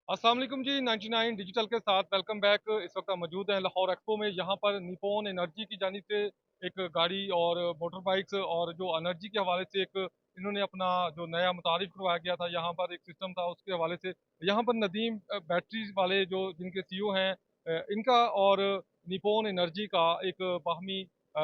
अस्सलाम वालेकुम जी। 99 डिजिटल के साथ वेलकम बैक। इस वक्त हम मौजूद हैं लाहौर एक्सपो में। यहाँ पर निप्पॉन एनर्जी की जानिब से एक गाड़ी और मोटर बाइक्स और जो एनर्जी के हवाले से एक इन्होंने अपना जो नया मुतारिफ करवाया गया था, यहाँ पर एक सिस्टम था, उसके हवाले से यहाँ पर नदीम बैटरीज वाले जो जिनके सीईओ हैं, इनका और निप्पॉन एनर्जी का एक बाहमी अ,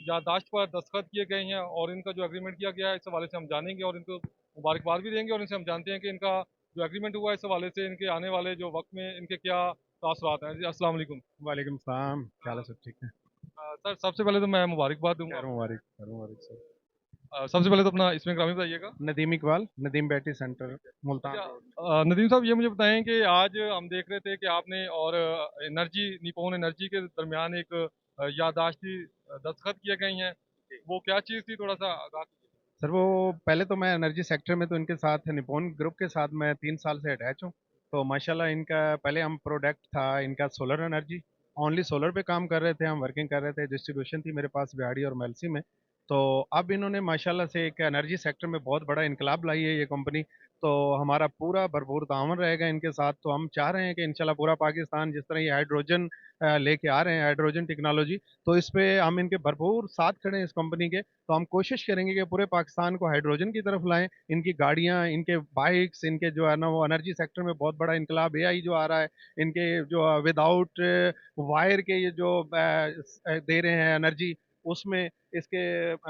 याददाश्त पर दस्तखत किए गए हैं और इनका जो एग्रीमेंट किया गया है इस हवाले से हम जानेंगे और इनको मुबारकबाद भी देंगे और इनसे हम जानते हैं कि इनका जो एग्रीमेंट हुआ है इस हवाले से इनके आने वाले जो वक्त में इनके क्या तासरात हैं। जी अस्सलाम वालेकुम। वालेकुम सलाम, क्या हाल है? अ, सब ठीक है? सर सबसे पहले तो मैं मुबारकबाद दूंगा खैर आपको। मुबारक, खैर मुबारक सर। सबसे पहले तो अपना इसमें ग्रामीण बताइएगा। नदीम इकबाल, नदीम बैटरी सेंटर, अच्छा, मुल्तान रोड। नदीम साहब ये मुझे बताएं कि आज हम देख रहे थे कि आपने और एनर्जी निप्पॉन एनर्जी के दरमियान एक याददाश्ती दस्तखत किए गए हैं। वो क्या चीज़ थी, थोड़ा सा आगाह कीजिए। सर वो पहले तो मैं एनर्जी सेक्टर में तो इनके साथ निपॉन ग्रुप के साथ मैं 3 साल से अटैच हूँ। तो माशाल्लाह इनका पहले हम प्रोडक्ट था इनका सोलर एनर्जी, ओनली सोलर पे काम कर रहे थे, हम वर्किंग कर रहे थे, डिस्ट्रीब्यूशन थी मेरे पास बिहाड़ी और मेलसी में। तो अब इन्होंने माशाल्लाह से एक एनर्जी सेक्टर में बहुत बड़ा इनकलाब लाई है ये कंपनी। तो हमारा पूरा भरपूर तावन रहेगा इनके साथ। तो हम चाह रहे हैं कि इंशाल्लाह पूरा पाकिस्तान जिस तरह ये हाइड्रोजन लेके आ रहे हैं, हाइड्रोजन टेक्नोलॉजी, तो इस पे हम इनके भरपूर साथ खड़े हैं इस कंपनी के। तो हम कोशिश करेंगे कि पूरे पाकिस्तान को हाइड्रोजन की तरफ लाएं। इनकी गाड़ियां, इनके बाइक्स, इनके जो है ना वो एनर्जी सेक्टर में बहुत बड़ा इनकलाब एआई जो आ रहा है, इनके जो विदाउट वायर के ये जो दे रहे हैं एनर्जी, उसमें इसके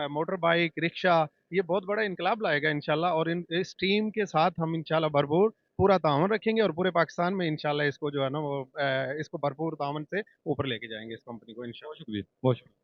मोटर बाइक, रिक्शा, ये बहुत बड़ा इनकलाब लाएगा इंशाल्लाह। और इस टीम के साथ हम इंशाल्लाह भरपूर पूरा तावन रखेंगे और पूरे पाकिस्तान में इंशाल्लाह इसको जो है ना वो इसको भरपूर तावन से ऊपर लेके जाएंगे इस कंपनी को बहुत इंशाल्लाह। शुक्रिया, बहुत शुक्रिया।